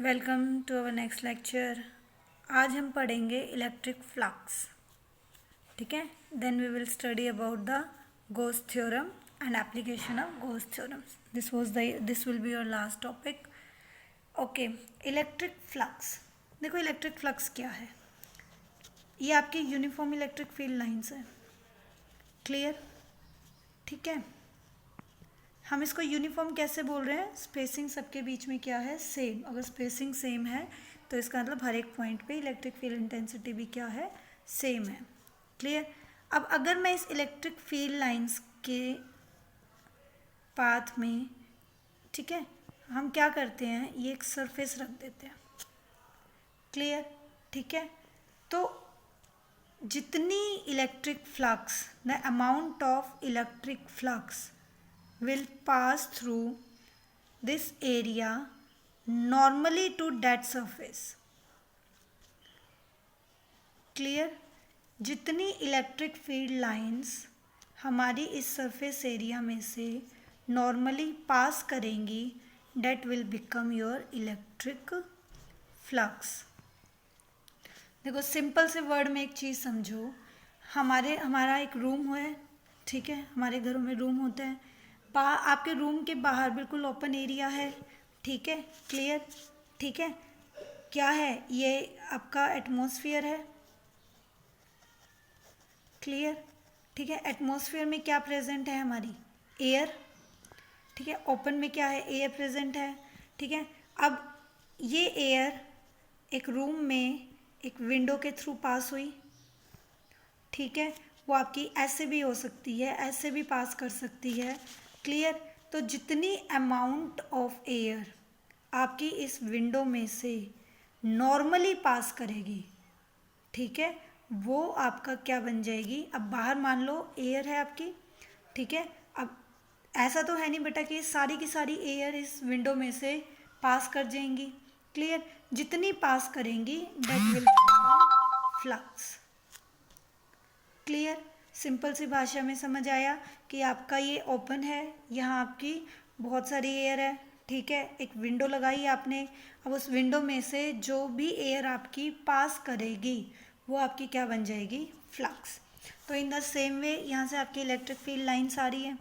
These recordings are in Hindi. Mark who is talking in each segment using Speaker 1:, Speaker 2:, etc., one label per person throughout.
Speaker 1: Welcome to our next lecture. आज हम पढ़ेंगे इलेक्ट्रिक फ्लक्स। ठीक है, then we will study about the Gauss theorem and application of Gauss theorems. This will be your last topic. Okay, electric flux. देखो इलेक्ट्रिक फ्लक्स क्या है। ये आपकी यूनिफॉर्म इलेक्ट्रिक फील्ड लाइंस है। क्लियर? ठीक है, हम इसको यूनिफॉर्म कैसे बोल रहे हैं? स्पेसिंग सबके बीच में क्या है? सेम। अगर स्पेसिंग सेम है तो इसका मतलब हर एक पॉइंट पे इलेक्ट्रिक फील्ड इंटेंसिटी भी क्या है? सेम है। क्लियर? अब अगर मैं इस इलेक्ट्रिक फील्ड लाइंस के पाथ में, ठीक है, हम क्या करते हैं, ये एक सरफेस रख देते हैं। क्लियर? ठीक है, तो जितनी electric flux, the amount of electric flux will pass through this area normally to that surface. Clear? जितनी इलेक्ट्रिक फील्ड लाइंस हमारी इस सरफेस एरिया में से नॉर्मली पास करेंगी, that will become your electric flux. देखो सिंपल से वर्ड में एक चीज़ समझो। हमारा एक रूम है, ठीक है, हमारे घरों में रूम होते हैं। आपके रूम के बाहर बिल्कुल ओपन एरिया है। ठीक है, क्लियर? ठीक है, क्या है ये? आपका एटमॉस्फेयर है। क्लियर? ठीक है, एटमॉस्फेयर में क्या प्रेजेंट है? हमारी एयर। ठीक है, ओपन में क्या है? एयर प्रेजेंट है। ठीक है, अब ये एयर एक रूम में एक विंडो के थ्रू पास हुई। ठीक है, वो आपकी ऐसे भी हो सकती है, ऐसे भी पास कर सकती है। क्लियर? तो जितनी अमाउंट ऑफ एयर आपकी इस विंडो में से नॉर्मली पास करेगी, ठीक है, वो आपका क्या बन जाएगी? अब बाहर मान लो एयर है आपकी। ठीक है, अब ऐसा तो है नहीं बेटा कि सारी की सारी एयर इस विंडो में से पास कर जाएंगी। क्लियर? जितनी पास करेंगी that will become flux. Clear? Simple सी भाषा में समझ आया कि आपका ये ओपन है, यहाँ आपकी बहुत सारी एयर है। ठीक है, एक विंडो लगाई आपने। अब उस विंडो में से जो भी एयर आपकी पास करेगी वो आपकी क्या बन जाएगी? फ्लक्स। तो इन द सेम वे यहाँ से आपकी इलेक्ट्रिक फील्ड लाइन्स आ रही है,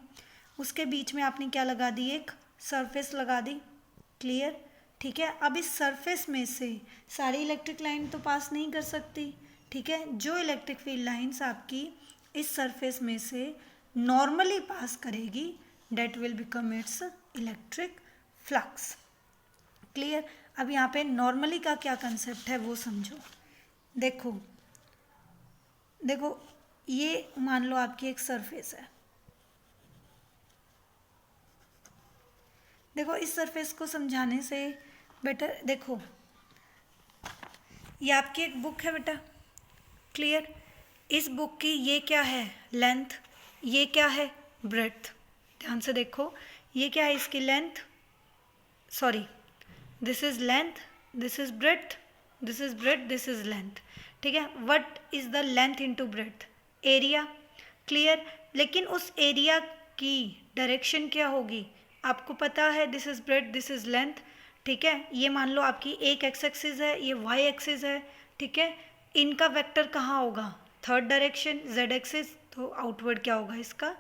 Speaker 1: उसके बीच में आपने क्या लगा दी? एक सरफेस लगा दी। क्लियर? ठीक है, अब इस सरफेस में से सारी इलेक्ट्रिक लाइन तो पास नहीं कर सकती। ठीक है, जो इलेक्ट्रिक फील्ड लाइन्स आपकी इस सरफेस में से नॉर्मली पास करेगी that will become its electric flux. Clear? अब यहाँ पे नॉर्मली का क्या कंसेप्ट है वो समझो। देखो ये मान लो आपकी एक सरफेस है। देखो इस सरफेस को समझाने से बेटर, देखो ये आपकी एक बुक है बेटा। क्लियर? इस बुक की ये क्या है? लेंथ। ये क्या है? ब्रेड्थ। ध्यान से देखो, ये क्या है? इसकी length, sorry, this is length, this is breadth, this is breadth, this is length. ठीक है, what is the length into breadth? Area. Clear? लेकिन उस एरिया की डायरेक्शन क्या होगी? आपको पता है, this is breadth, this is length. ठीक है, ये मान लो आपकी एक एक्स एक्सिस है, ये वाई एक्सिस है। ठीक है, इनका वेक्टर कहाँ होगा? Third direction, Z axis. तो आउटवर्ड क्या होगा इसका?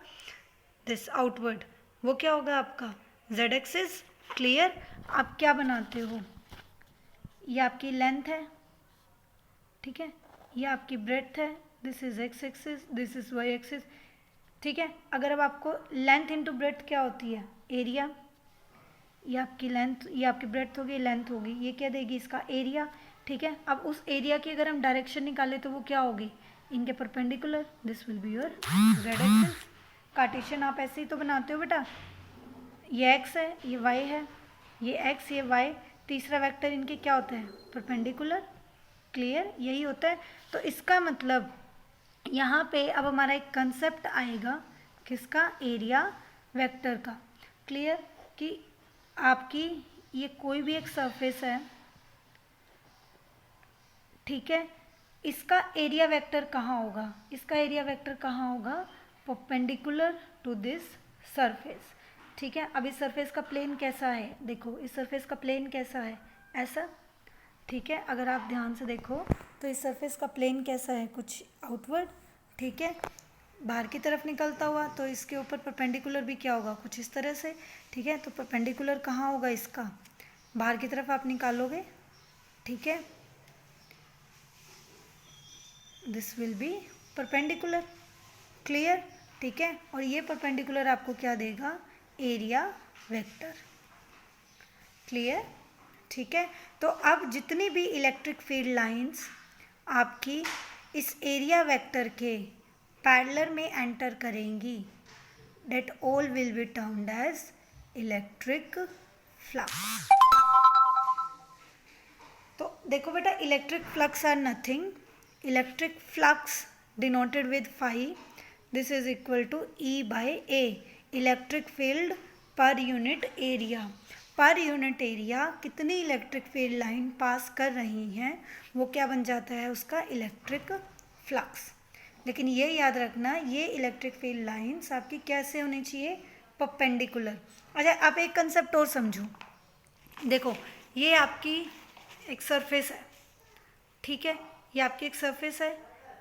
Speaker 1: दिस आउटवर्ड, वो क्या होगा आपका? Z axis. क्लियर? आप क्या बनाते हो? ये आपकी लेंथ है, ठीक है, ये आपकी ब्रेड्थ है, this is X axis, this is Y axis. ठीक है, अगर अब आपको लेंथ इंटू ब्रेड्थ क्या होती है? एरिया। ये आपकी लेंथ, ये आपकी ब्रेड्थ होगी, लेंथ होगी, ये क्या देगी? इसका एरिया। ठीक है, अब उस एरिया की अगर हम डायरेक्शन निकालें तो वो क्या होगी? इनके perpendicular. This will be your Z axis. Cartesian आप ऐसे ही तो बनाते हो बेटा। ये एक्स है, ये वाई है, ये एक्स, ये वाई। तीसरा वेक्टर इनके क्या होता है? परपेंडिकुलर। क्लियर? यही होता है। तो इसका मतलब यहाँ पे अब हमारा एक कंसेप्ट आएगा किसका? एरिया वेक्टर का। क्लियर? कि आपकी ये कोई भी एक सरफेस है, ठीक है, इसका एरिया वेक्टर कहाँ होगा? इसका एरिया वेक्टर कहाँ होगा? Perpendicular to this surface. ठीक है, अब इस सरफेस का प्लेन कैसा है? देखो इस सरफेस का प्लेन कैसा है? ऐसा, ठीक है। अगर आप ध्यान से देखो तो इस सरफेस का प्लेन कैसा है, कुछ आउटवर्ड, ठीक है, बाहर की तरफ निकलता हुआ, तो इसके ऊपर परपेंडिकुलर भी क्या होगा, कुछ इस तरह से, ठीक है। तो परपेंडिकुलर कहाँ होगा इसका, बाहर की तरफ आप निकालोगे, ठीक है, this will B perpendicular, clear, ठीक है। और ये परपेंडिकुलर आपको क्या देगा, एरिया वेक्टर, क्लियर, ठीक है। तो अब जितनी भी इलेक्ट्रिक फील्ड लाइंस आपकी इस एरिया वेक्टर के पैरेलल में एंटर करेंगी, that all will be termed as electric flux. तो देखो बेटा, electric flux are nothing, electric flux denoted with phi, this is equal to E by A, electric field per unit area. Per unit area कितनी इलेक्ट्रिक फील्ड लाइन पास कर रही हैं, वो क्या बन जाता है उसका, इलेक्ट्रिक फ्लक्स। लेकिन ये याद रखना, ये इलेक्ट्रिक फील्ड लाइंस आपकी कैसे होनी चाहिए, परपेंडिकुलर। अच्छा, आप एक कंसेप्ट और समझो, देखो ये आपकी एक सरफेस है, ठीक है, ये आपकी एक सरफेस है,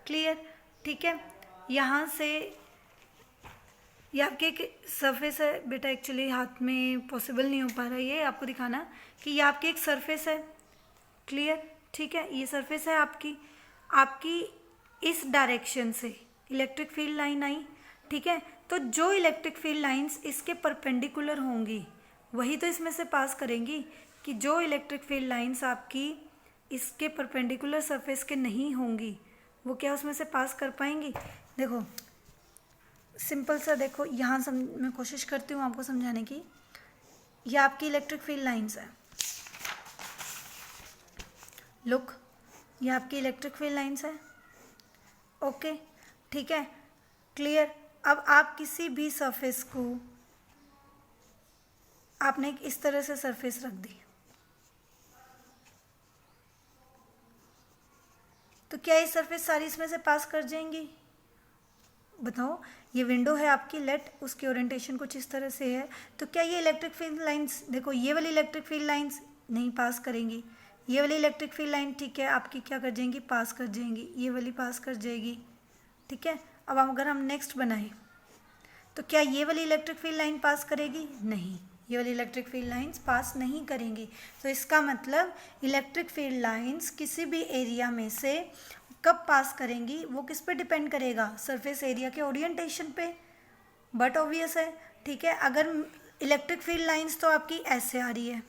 Speaker 1: क्लियर, ठीक है। यहाँ से ये आपकी एक सरफेस है बेटा, एक्चुअली हाथ में पॉसिबल नहीं हो पा रहा है ये आपको दिखाना, कि ये आपकी एक सरफेस है, क्लियर, ठीक है। ये सरफेस है आपकी, आपकी इस डायरेक्शन से इलेक्ट्रिक फील्ड लाइन आई, ठीक है। तो जो इलेक्ट्रिक फील्ड लाइंस इसके परपेंडिकुलर होंगी वही तो इसमें से पास करेंगी, कि जो इलेक्ट्रिक फील्ड लाइंस आपकी इसके परपेंडिकुलर सरफेस के नहीं होंगी वो क्या उसमें से पास कर पाएंगी। देखो सिंपल सा, देखो यहाँ मैं कोशिश करती हूँ आपको समझाने की। ये आपकी इलेक्ट्रिक फील्ड लाइंस है, लुक, ये आपकी इलेक्ट्रिक फील्ड लाइंस है, ओके, ठीक है, क्लियर। अब आप किसी भी सरफेस को आपने इस तरह से सरफेस रख दी, तो क्या ये सरफेस सारी इसमें से पास कर जाएंगी, बताओ। ये विंडो है आपकी, लेट उसकी ओरिएंटेशन कुछ इस तरह से है, तो क्या ये इलेक्ट्रिक फील्ड लाइंस, देखो ये वाली इलेक्ट्रिक फील्ड लाइंस नहीं पास करेंगी, ये वाली इलेक्ट्रिक फील्ड लाइन, ठीक है, आपकी क्या कर जाएंगी, पास कर जाएंगी, ये वाली पास कर जाएगी, ठीक है। अब अगर हम नेक्स्ट बनाएं तो क्या ये वाली इलेक्ट्रिक फील्ड लाइन पास करेगी, नहीं, ये वाली इलेक्ट्रिक फील्ड लाइंस पास नहीं करेंगी। तो इसका मतलब इलेक्ट्रिक फील्ड लाइंस किसी भी एरिया में से कब पास करेंगी वो किस पे डिपेंड करेगा, सरफेस एरिया के ओरिएंटेशन पे, बट ऑब्वियस है, ठीक है। अगर इलेक्ट्रिक फील्ड लाइंस तो आपकी ऐसे आ रही है,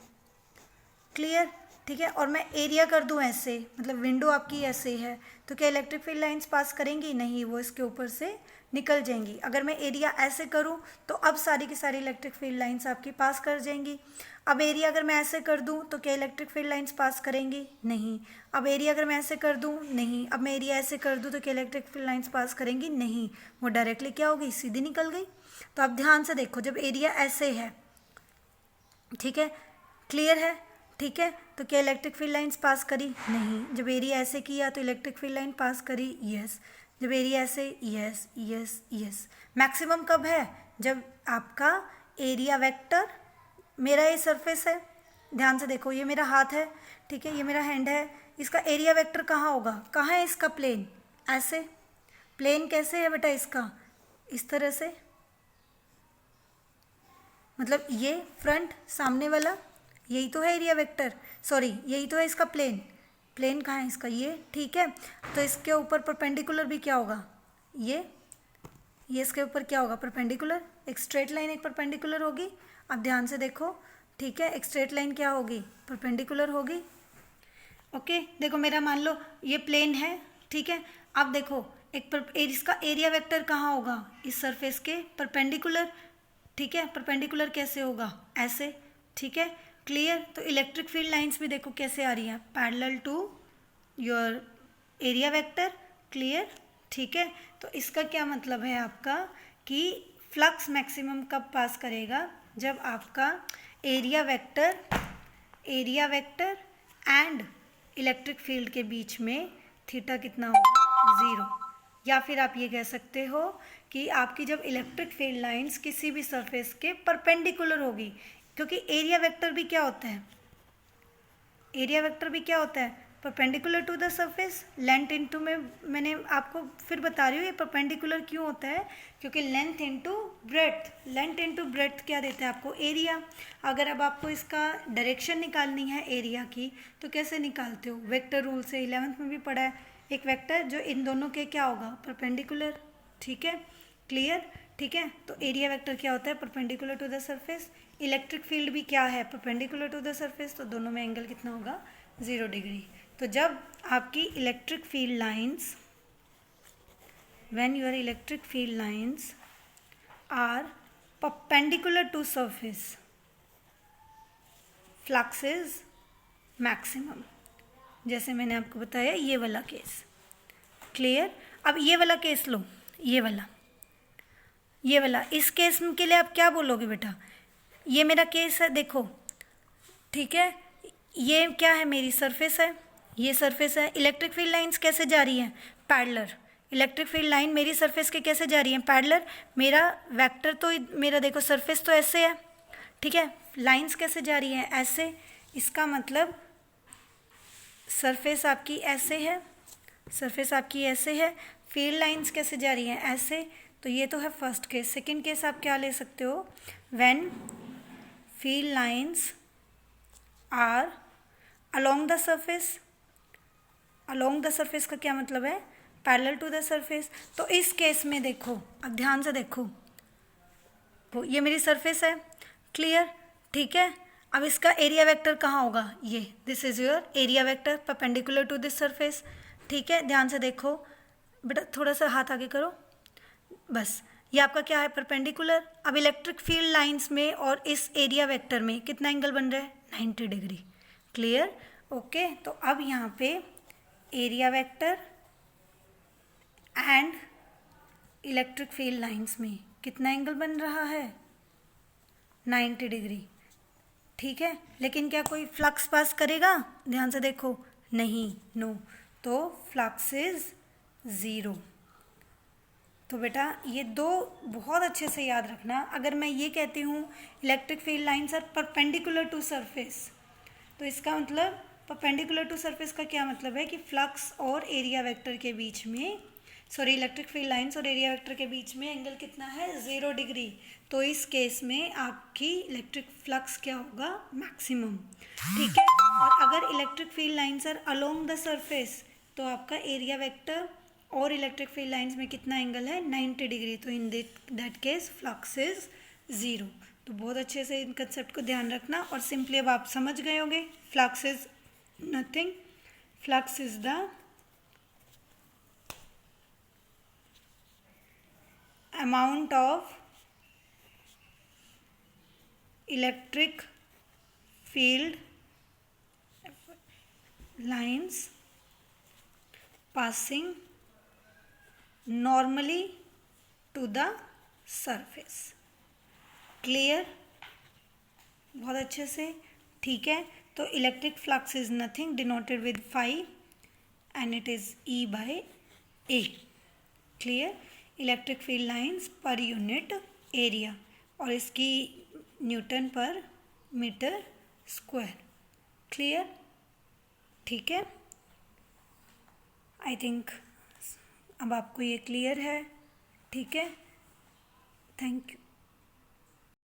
Speaker 1: क्लियर, ठीक है, और मैं एरिया कर दूं ऐसे, मतलब विंडो आपकी ऐसे है, तो क्या इलेक्ट्रिक फील्ड लाइंस पास करेंगी, नहीं, वो इसके ऊपर से निकल जाएंगी। अगर मैं एरिया ऐसे करूं तो अब सारी की सारी इलेक्ट्रिक फील्ड लाइंस आपकी पास कर जाएंगी। अब एरिया अगर मैं ऐसे कर दूं तो क्या इलेक्ट्रिक फील्ड लाइंस पास करेंगी, नहीं। अब एरिया अगर मैं ऐसे कर दूं, नहीं। अब मैं एरिया ऐसे कर दूं तो क्या इलेक्ट्रिक फील्ड लाइंस पास करेंगी, नहीं, वो डायरेक्टली क्या हो गई, सीधी निकल गई। तो आप ध्यान से देखो, जब एरिया ऐसे है, ठीक है, क्लियर है, ठीक है, तो क्या इलेक्ट्रिक फील्ड लाइंस पास करी, नहीं। जब एरिया ऐसे किया तो इलेक्ट्रिक फील्ड लाइन पास करी, यस। जब एरिया ऐसे, यस यस यस। मैक्सिमम कब है, जब आपका एरिया वेक्टर, मेरा ये सरफेस है, ध्यान से देखो, ये मेरा हाथ है, ठीक है, ये मेरा हैंड है, इसका एरिया वेक्टर कहाँ होगा, कहाँ है इसका प्लेन, ऐसे। प्लेन कैसे है बेटा इसका, इस तरह से, मतलब ये फ्रंट सामने वाला, यही तो है एरिया वेक्टर, सॉरी यही तो है इसका प्लेन। प्लेन कहाँ है इसका, ये, ठीक है। तो इसके ऊपर परपेंडिकुलर भी क्या होगा, ये इसके ऊपर क्या होगा, परपेंडिकुलर, एक स्ट्रेट लाइन एक परपेंडिकुलर होगी। अब ध्यान से देखो, ठीक है, एक स्ट्रेट लाइन क्या होगी, परपेंडिकुलर होगी, ओके। देखो मेरा मान लो ये प्लेन है, ठीक है। अब देखो इसका एरिया वेक्टर कहाँ होगा, इस सरफेस के परपेंडिकुलर, ठीक है। परपेंडिकुलर कैसे होगा, ऐसे, ठीक है, क्लियर। तो इलेक्ट्रिक फील्ड लाइंस भी देखो कैसे आ रही हैं, parallel to your area vector, clear, ठीक है। तो इसका क्या मतलब है आपका, कि फ्लक्स मैक्सिमम कब पास करेगा, जब आपका area vector and electric field के बीच में थीटा कितना होगा, 0। या फिर आप ये कह सकते हो कि आपकी जब इलेक्ट्रिक फील्ड लाइंस किसी भी सरफेस के परपेंडिकुलर होगी, क्योंकि एरिया वेक्टर भी क्या होता है, एरिया वेक्टर भी क्या होता है, perpendicular to the surface. Length into में मैंने आपको फिर बता रही हूँ ये परपेंडिकुलर क्यों होता है, क्योंकि length into breadth, length into breadth क्या देता है आपको, एरिया। अगर अब आपको इसका डायरेक्शन निकालनी है एरिया की तो कैसे निकालते हो, वेक्टर रूल से, 11th में भी पढ़ा है, एक वेक्टर जो इन दोनों के क्या होगा, परपेंडिकुलर। ठीक है, क्लियर। ठीक है, तो एरिया वेक्टर क्या होता है, perpendicular to the surface. Electric field भी क्या है, परपेंडिकुलर टू द सरफेस, तो दोनों में एंगल कितना होगा, 0 डिग्री। तो जब आपकी electric field lines, when your electric field lines are perpendicular to surface, flux is maximum. जैसे मैंने आपको बताया ये वाला केस, क्लियर। अब ये वाला केस लो, ये वाला, ये वाला, इस केस के लिए आप क्या बोलोगे बेटा, ये मेरा केस है देखो, ठीक है, ये क्या है, मेरी सरफेस है, ये सरफेस है। इलेक्ट्रिक फील्ड लाइंस कैसे जा रही हैं, पैरेलल। इलेक्ट्रिक फील्ड लाइन मेरी सरफेस के कैसे जा रही है, पैरेलल। मेरा वेक्टर तो मेरा देखो सरफेस तो ऐसे है, ठीक है, लाइंस कैसे जा रही हैं, ऐसे। इसका मतलब सरफेस आपकी ऐसे है, सरफेस आपकी ऐसे है, फील्ड लाइंस कैसे जा रही हैं, ऐसे। तो ये तो है फर्स्ट केस। सेकंड केस आप क्या ले सकते हो, when field lines are along the surface. Along the surface का क्या मतलब है, पैरेलल टू द सरफेस। तो इस केस में देखो, अब ध्यान से देखो, वो ये मेरी सरफेस है, क्लियर। ठीक है, अब इसका एरिया वेक्टर कहाँ होगा, ये, this is your area vector perpendicular to this surface. ठीक है, ध्यान से देखो बेटा, थोड़ा सा हाथ आगे करो, बस। ये आपका क्या है, परपेंडिकुलर। अब इलेक्ट्रिक फील्ड लाइंस में और इस एरिया वेक्टर में कितना एंगल बन रहा है, 90 डिग्री, क्लियर। ओके, तो अब यहाँ पे area vector and electric field lines में कितना एंगल बन रहा है, 90 डिग्री। ठीक है, लेकिन क्या कोई फ्लक्स पास करेगा, ध्यान से देखो, नहीं, नो। तो फ्लक्स इज 0। तो बेटा ये दो बहुत अच्छे से याद रखना। अगर मैं ये कहती हूँ electric field lines are perpendicular to surface, तो इसका मतलब परपेंडिकुलर टू सरफेस का क्या मतलब है कि फ्लक्स और एरिया वेक्टर के बीच में, सॉरी, इलेक्ट्रिक फील्ड लाइंस और एरिया वेक्टर के बीच में एंगल कितना है, 0 डिग्री। तो इस केस में आपकी इलेक्ट्रिक फ्लक्स क्या होगा, मैक्सिमम। ठीक है, और अगर electric field lines are along the surface, तो आपका एरिया वेक्टर और इलेक्ट्रिक फील्ड लाइंस में कितना एंगल है, 90 डिग्री। तो in that case flux is 0। तो बहुत अच्छे से इन कंसेप्ट को ध्यान रखना, और सिंपली अब आप समझ गए होंगे, flux is nothing, flux is the amount of electric field lines passing normally to the surface, clear, बहुत अच्छे से। ठीक है, तो electric flux is nothing denoted with phi and it is E by A, clear. Electric field lines per unit area, और इसकी न्यूटन पर मीटर स्क्वायर, क्लियर। ठीक है, आई थिंक अब आपको ये क्लियर है। ठीक है, थैंक यू।